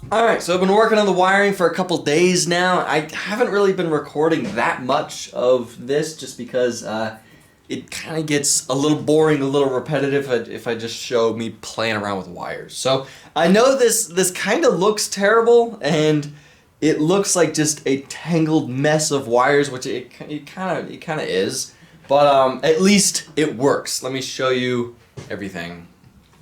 Alright, so I've been working on the wiring for a couple days now. I haven't really been recording that much of this just because it kind of gets a little boring, a little repetitive if I just show me playing around with wires. So I know this kind of looks terrible, and it looks like just a tangled mess of wires, which it kind of is. But at least it works. Let me show you everything.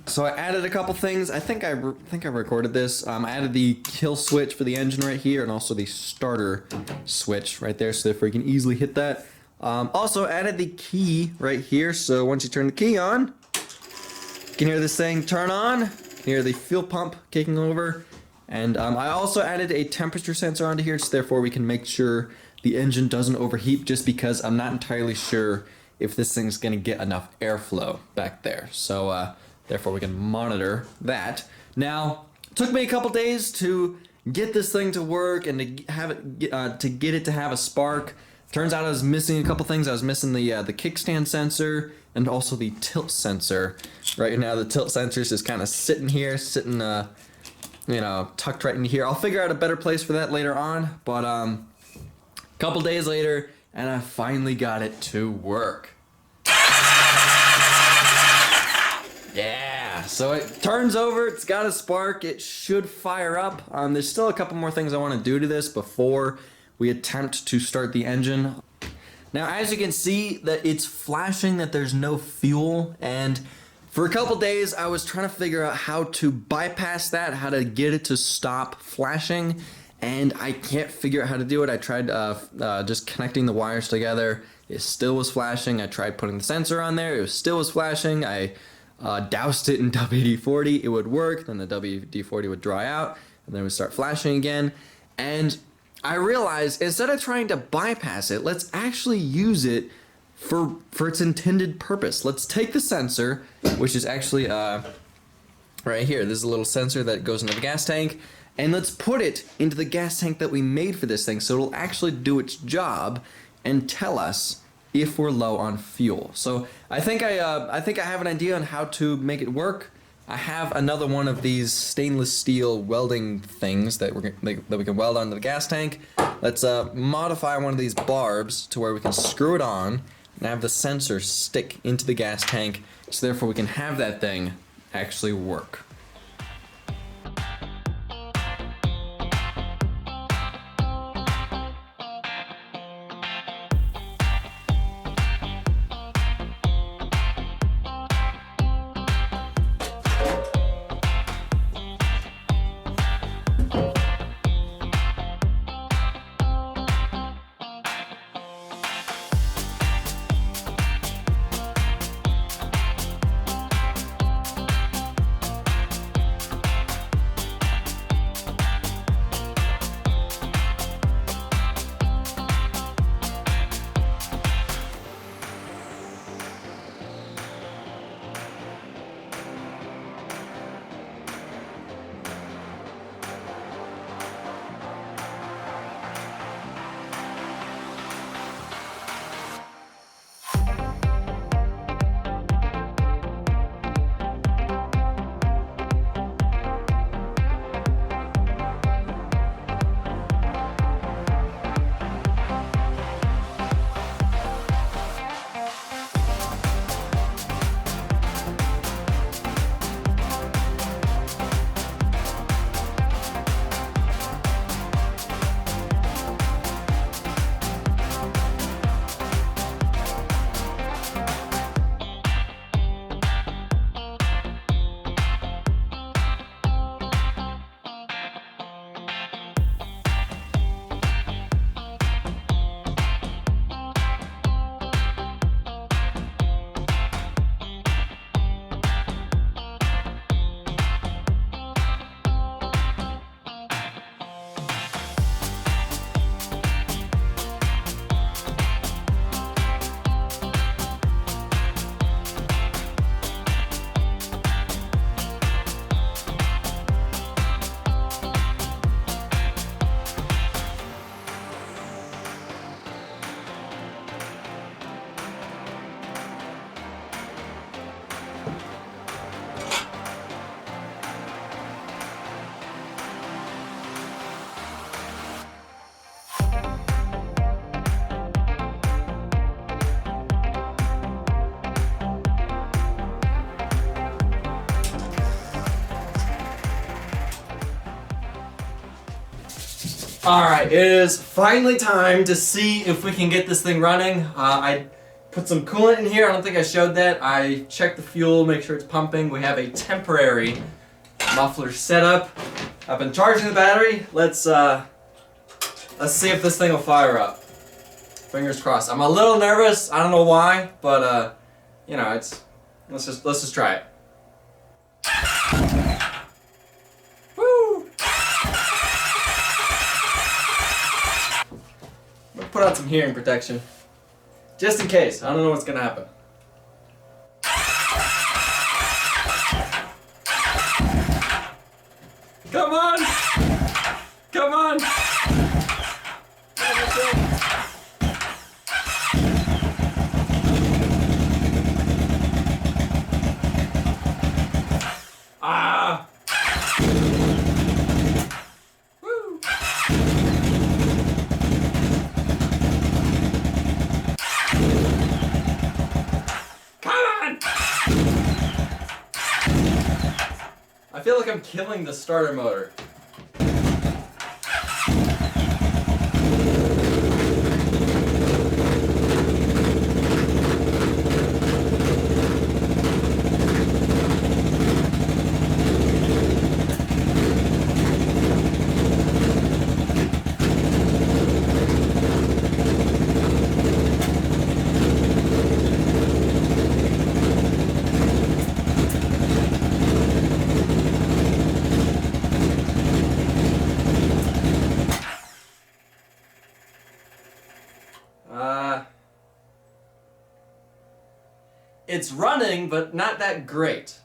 So I added a couple things. I think I recorded this. I added the kill switch for the engine right here, and also the starter switch right there, so therefore you can easily hit that. Also added the key right here, so once you turn the key on, you can hear this thing turn on. You can hear the fuel pump kicking over, and I also added a temperature sensor onto here, so therefore we can make sure the engine doesn't overheat, just because I'm not entirely sure if this thing's gonna get enough airflow back there. So therefore we can monitor that. Now, it took me a couple days to get this thing to work and to have it to get it to have a spark. Turns out I was missing a couple things. I was missing the kickstand sensor and also the tilt sensor. Right now the tilt sensor is just kind of sitting here, you know, tucked right in here. I'll figure out a better place for that later on, but a couple days later, and I finally got it to work. Yeah, so it turns over, it's got a spark, it should fire up. There's still a couple more things I want to do to this before we attempt to start the engine. Now, as you can see, that it's flashing that there's no fuel, and for a couple days I was trying to figure out how to bypass that, how to get it to stop flashing, and I can't figure out how to do it. I tried just connecting the wires together, it still was flashing. I tried putting the sensor on there, it still was flashing. I doused it in WD-40, it would work, then the WD-40 would dry out, and then it would start flashing again. And I realized, instead of trying to bypass it, let's actually use it for its intended purpose. Let's take the sensor, which is actually right here. This is a little sensor that goes into the gas tank, and let's put it into the gas tank that we made for this thing, so it'll actually do its job and tell us if we're low on fuel. So I think I have an idea on how to make it work. I have another one of these stainless steel welding things that we can weld onto the gas tank. Let's modify one of these barbs to where we can screw it on and have the sensor stick into the gas tank, so therefore we can have that thing actually work. Alright, it is finally time to see if we can get this thing running. I put some coolant in here. I don't think I showed that. I checked the fuel, make sure it's pumping. We have a temporary muffler setup. I've been charging the battery. Let's see if this thing will fire up. Fingers crossed. I'm a little nervous. I don't know why, but you know, let's just try it. Woo! I'm gonna put on some hearing protection, just in case. I don't know what's gonna happen. Come on! Come on! Ah! Woo! Come on! I feel like I'm killing the starter motor. It's running, but not that great.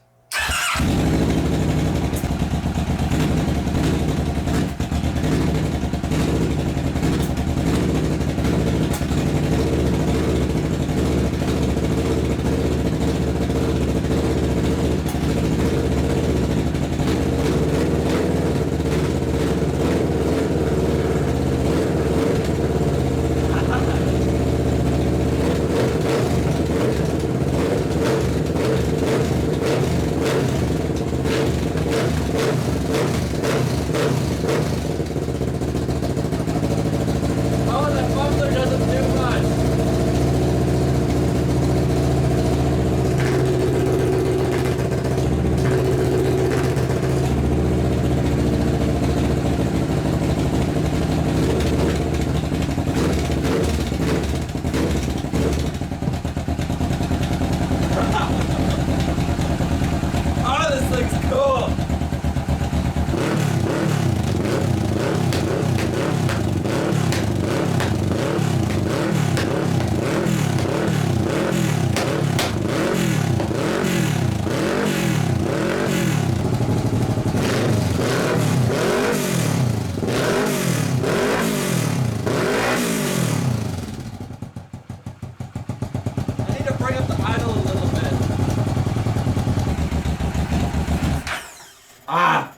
Ah!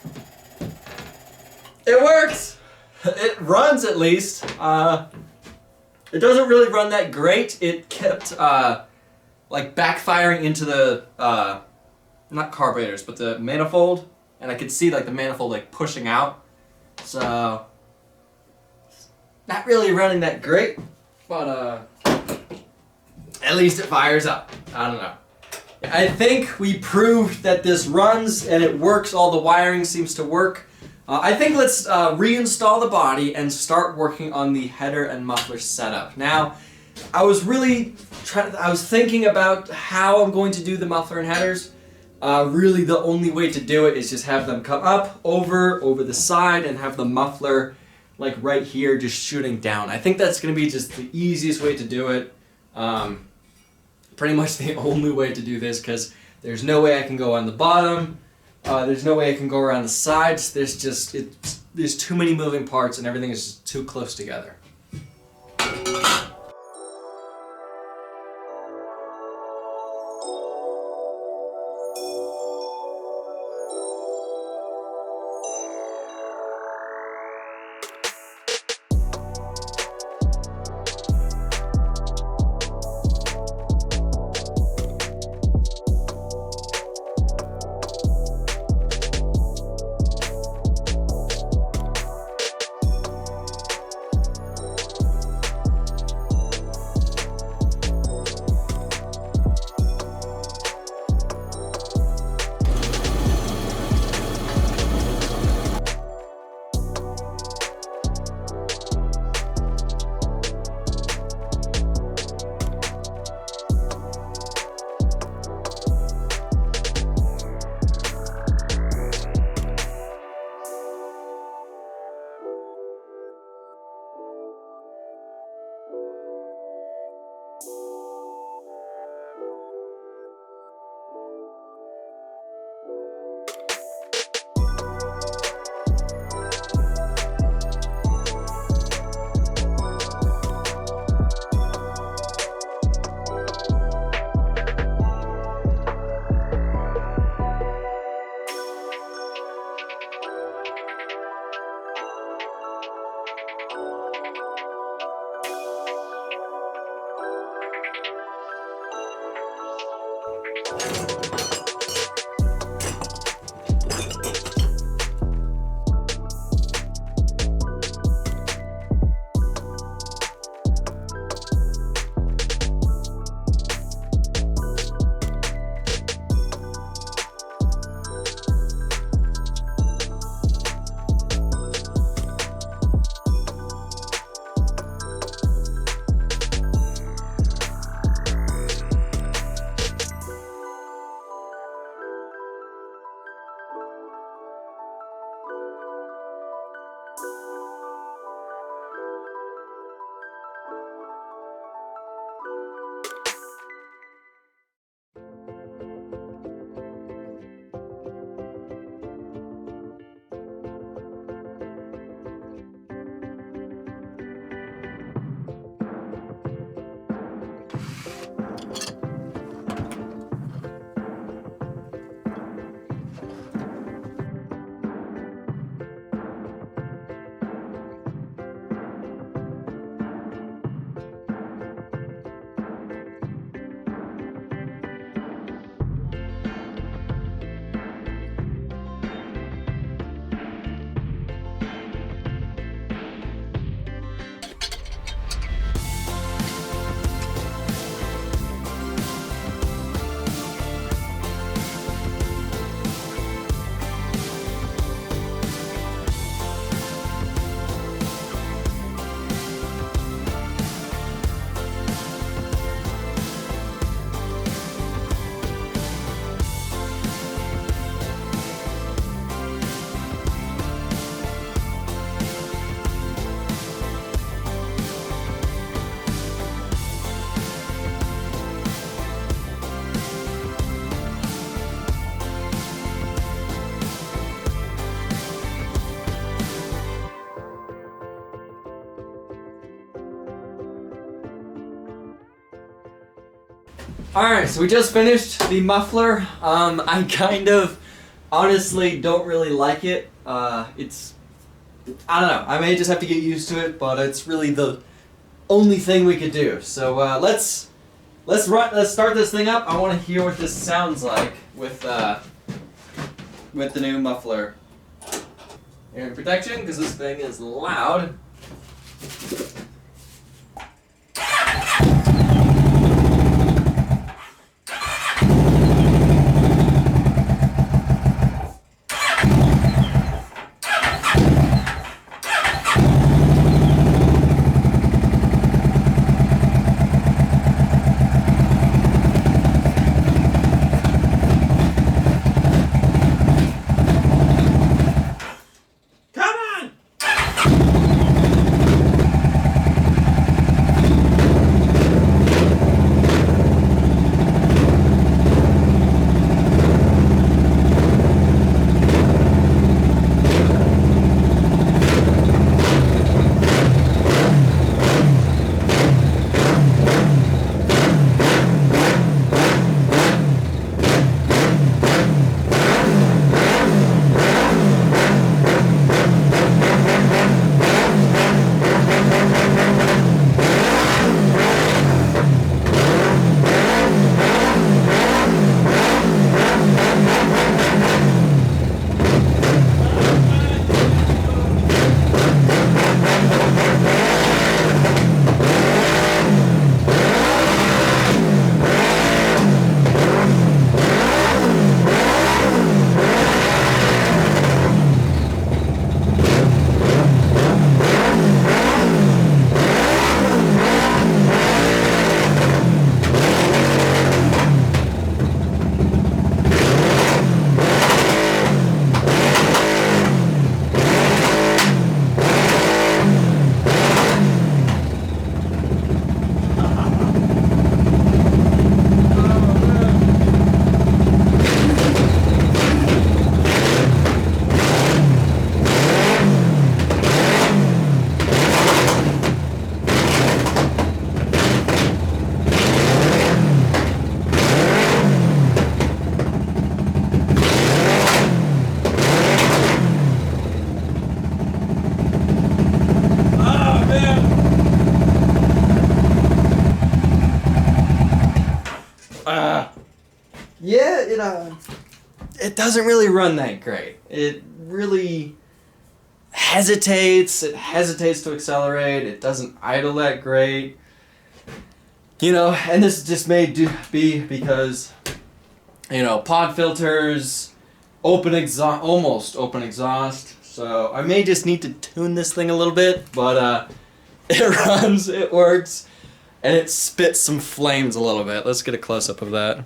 It works! It runs at least. It doesn't really run that great. It kept like backfiring into the not carburetors, but the manifold, and I could see like the manifold like pushing out. So not really running that great, but at least it fires up. I don't know. I think we proved that this runs and it works. All the wiring seems to work. I think let's reinstall the body and start working on the header and muffler setup. Now, I was thinking about how I'm going to do the muffler and headers. Really, the only way to do it is just have them come up, over the side, and have the muffler like right here, just shooting down. I think that's going to be just the easiest way to do it. Pretty much the only way to do this, because there's no way I can go on the bottom. There's no way I can go around the sides. There's too many moving parts and everything is too close together. Alright, so we just finished the muffler. I kind of honestly don't really like it. I don't know, I may just have to get used to it, but it's really the only thing we could do. So let's start this thing up. I want to hear what this sounds like with the new muffler. Hearing protection, because this thing is loud. Yeah, it doesn't really run that great. It really hesitates. It hesitates to accelerate. It doesn't idle that great. You know, and this just may be because, you know, pod filters, almost open exhaust. So I may just need to tune this thing a little bit, but it runs, it works, and it spits some flames a little bit. Let's get a close-up of that.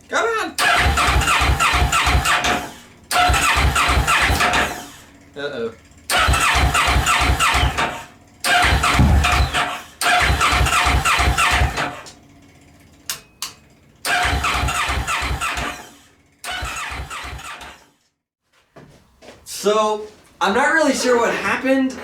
Come on! Uh-oh. So, I'm not really sure what happened.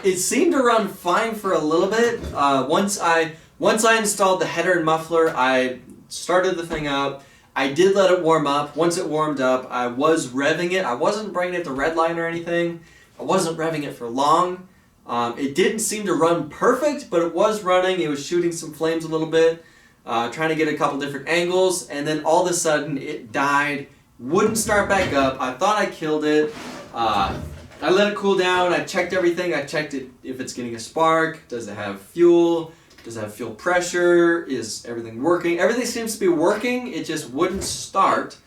It seemed to run fine for a little bit. Once I installed the header and muffler, I started the thing up. I did let it warm up. Once it warmed up, I was revving it. I wasn't bringing it to red line or anything. I wasn't revving it for long. It didn't seem to run perfect, but it was running. It was shooting some flames a little bit, trying to get a couple different angles, and then all of a sudden it died. Wouldn't start back up. I thought I killed it. I let it cool down. I checked everything. I checked it if it's getting a spark. Does it have fuel? Does it have fuel pressure? Is everything working? Everything seems to be working. It just wouldn't start.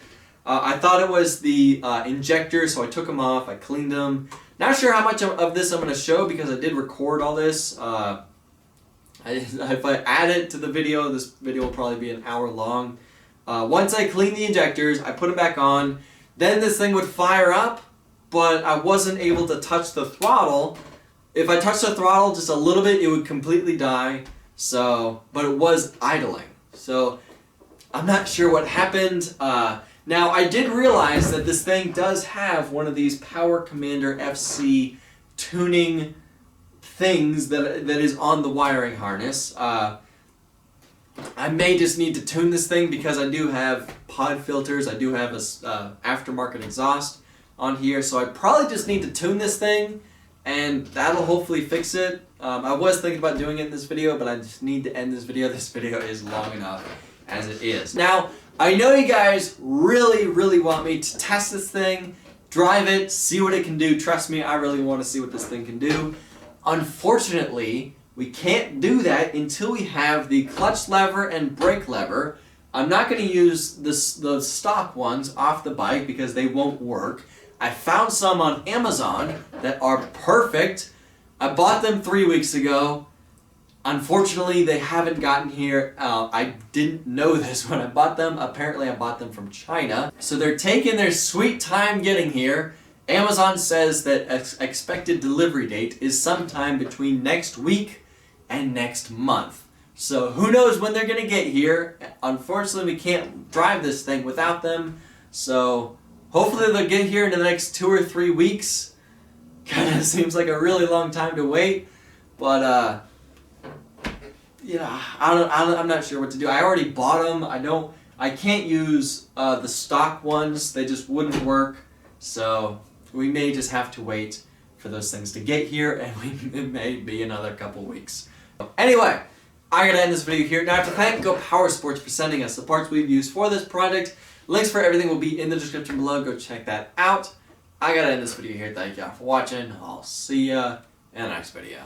I thought it was the injector, so I took them off. I cleaned them. Not sure how much of this I'm going to show because I did record all this. If I add it to the video, this video will probably be an hour long. Once I cleaned the injectors, I put them back on. Then this thing would fire up, but I wasn't able to touch the throttle. If I touched the throttle just a little bit, it would completely die. So, but it was idling. So, I'm not sure what happened. Now, I did realize that this thing does have one of these Power Commander FC tuning things that is on the wiring harness. I may just need to tune this thing because I do have pod filters, I do have a aftermarket exhaust on here, so I probably just need to tune this thing, and that'll hopefully fix it. I was thinking about doing it in this video, but I just need to end this video. This video is long enough as it is. Now, I know you guys really want me to test this thing, drive it, see what it can do. Trust me, I really want to see what this thing can do. Unfortunately, we can't do that until we have the clutch lever and brake lever. I'm not going to use the stock ones off the bike because they won't work. I found some on Amazon that are perfect. I bought them 3 weeks ago. Unfortunately, they haven't gotten here. I didn't know this when I bought them. Apparently, I bought them from China. So they're taking their sweet time getting here. Amazon says that expected delivery date is sometime between next week and next month. So who knows when they're going to get here. Unfortunately, we can't drive this thing without them. So hopefully they'll get here in the next 2 or 3 weeks. Kind of seems like a really long time to wait. But, yeah, I'm not sure what to do. I already bought them. I can't use the stock ones. They just wouldn't work. So we may just have to wait for those things to get here, and it may be another couple weeks. Anyway, I gotta end this video here. Now I have to thank Go Power Sports for sending us the parts we've used for this project. Links for everything will be in the description below. Go check that out. I gotta end this video here. Thank y'all for watching. I'll see ya in the next video.